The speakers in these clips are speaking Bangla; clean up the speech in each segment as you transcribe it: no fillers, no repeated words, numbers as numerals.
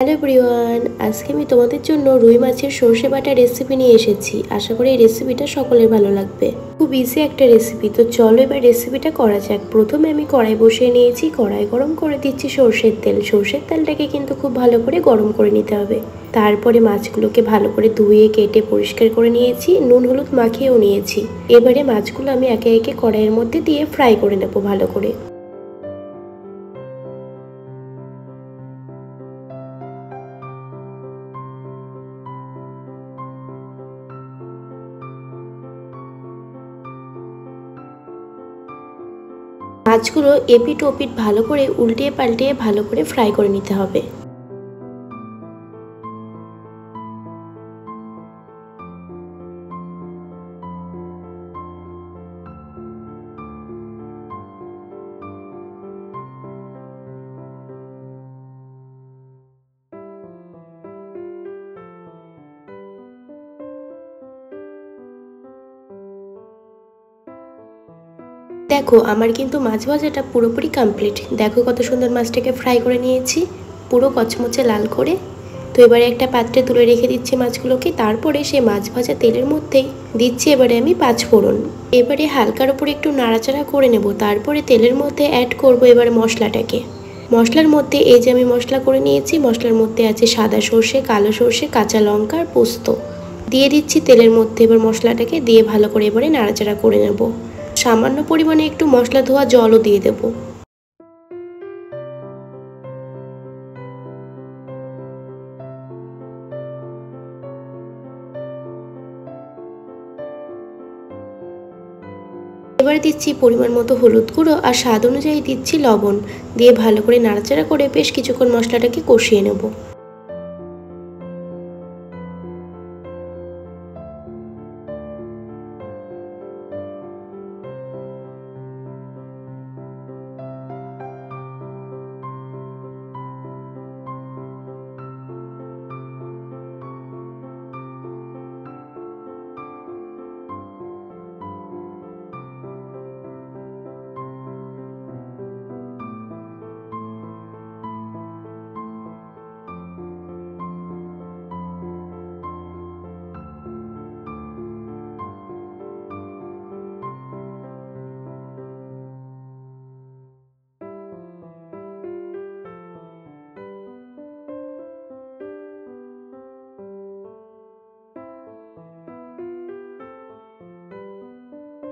হ্যালো এভরিওয়ান, আজকে আমি তোমাদের জন্য রুই মাছের সর্ষে বাটা রেসিপি নিয়ে এসেছি। আশা করি এই রেসিপিটা সকলের ভালো লাগবে। খুব ইজি একটা রেসিপি, তো চলো এবার রেসিপিটা করা যাক। প্রথমে আমি কড়াই বসিয়ে নিয়েছি, কড়াই গরম করে দিচ্ছি সর্ষের তেল। সর্ষের তেলটাকে কিন্তু খুব ভালো করে গরম করে নিতে হবে। তারপরে মাছগুলোকে ভালো করে ধুয়ে কেটে পরিষ্কার করে নিয়েছি, নুন হলুদ মাখিয়েও নিয়েছি। এবারে মাছগুলো আমি একে একে কড়াইয়ের মধ্যে দিয়ে ফ্রাই করে নেবো ভালো করে। মাছগুলো এপিট ওপিট ভালো করে উল্টিয়ে পাল্টিয়ে ভালো করে ফ্রাই করে নিতে হবে। দেখো আমার কিন্তু মাছ ভাজাটা পুরোপুরি কমপ্লিট। দেখো কত সুন্দর মাছটাকে ফ্রাই করে নিয়েছি, পুরো কচমচে লাল করে। তো এবারে একটা পাত্রে তুলে রেখে দিচ্ছি মাছগুলোকে। তারপরে সেই মাছ ভাজা তেলের মধ্যেই দিচ্ছি এবারে আমি 5 ফোড়ন। এবারে হালকার উপরে একটু নাড়াচাড়া করে নেব। তারপরে তেলের মধ্যে অ্যাড করব এবার মশলাটাকে। মশলার মধ্যে এই যে আমি মশলা করে নিয়েছি, মশলার মধ্যে আছে সাদা সর্ষে, কালো সর্ষে, কাঁচা লঙ্কা আর পোস্ত। দিয়ে দিচ্ছি তেলের মধ্যে। এবার মশলাটাকে দিয়ে ভালো করে এবারে নাড়াচাড়া করে নেব। সামান্য পরিমাণে একটু মশলা ধোয়া জলও দিয়ে দেব। এবারে দিচ্ছি পরিমাণ মতো হলুদ গুঁড়ো আর স্বাদ অনুযায়ী দিচ্ছি লবণ। দিয়ে ভালো করে নাড়াচাড়া করে বেশ কিছুক্ষণ মশলাটাকে কষিয়ে নেব।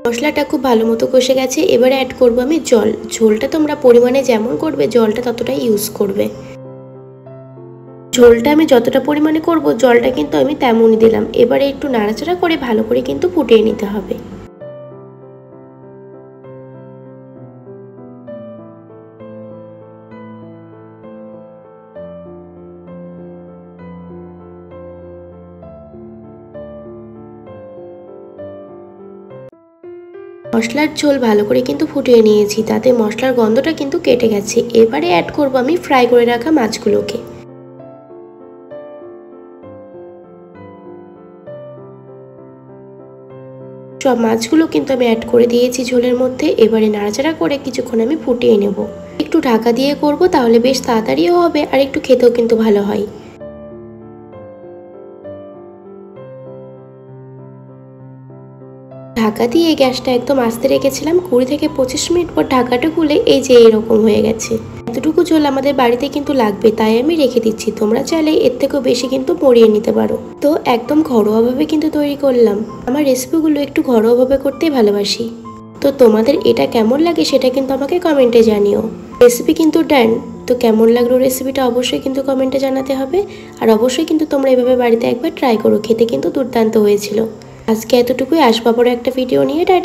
মশলাটা খুব ভালো মতো কষে গেছে। এবারে অ্যাড করবো আমি জল। ঝোলটা তোমরা পরিমাণে যেমন করবে জলটা ততটাই ইউজ করবে। ঝোলটা আমি যতটা পরিমাণে করব জলটা কিন্তু আমি তেমনই দিলাম। এবারে একটু নাড়াচাড়া করে ভালো করে কিন্তু ফুটিয়ে নিতে হবে। মশলার ঝোল ভালো করে কিন্তু ফুটিয়ে নিয়েছি, তাতে মশলার গন্ধটা কিন্তু কেটে গেছে। এবারে অ্যাড করব আমি ফ্রাই করে রাখা মাছগুলোকে। সব মাছগুলো কিন্তু আমি অ্যাড করে দিয়েছি ঝোলের মধ্যে। এবারে নাড়াচাড়া করে কিছুক্ষণ আমি ফুটিয়ে নেব। একটু ঢাকা দিয়ে করব, তাহলে বেশ তাড়াতাড়িও হবে আর একটু খেতেও কিন্তু ভালো হয়। ঢাকা দিয়ে গ্যাসটা একদম আস্তে রেখেছিলাম। 20 থেকে 25 মিনিট পর ঢাকাটা খুলে এই যে এরকম হয়ে গেছে। এতটুকু ঝোল আমাদের বাড়িতে কিন্তু লাগবে, তাই আমি রেখে দিচ্ছি। তোমরা চাইলে এর থেকেও বেশি কিন্তু মরিয়ে নিতে পারো। তো একদম ঘরোয়াভাবে কিন্তু তৈরি করলাম। আমার রেসিপিগুলো একটু ঘরোয়াভাবে করতেই ভালোবাসি। তো তোমাদের এটা কেমন লাগে সেটা কিন্তু আমাকে কমেন্টে জানিও। রেসিপি কিন্তু ডান। তো কেমন লাগলো রেসিপিটা অবশ্যই কিন্তু কমেন্টে জানাতে হবে। আর অবশ্যই কিন্তু তোমরা এভাবে বাড়িতে একবার ট্রাই করো, খেতে কিন্তু দুর্দান্ত হয়েছিল। আজকে এতটুকুই, আসবো আবারও একটা ভিডিও নিয়ে। টাটা।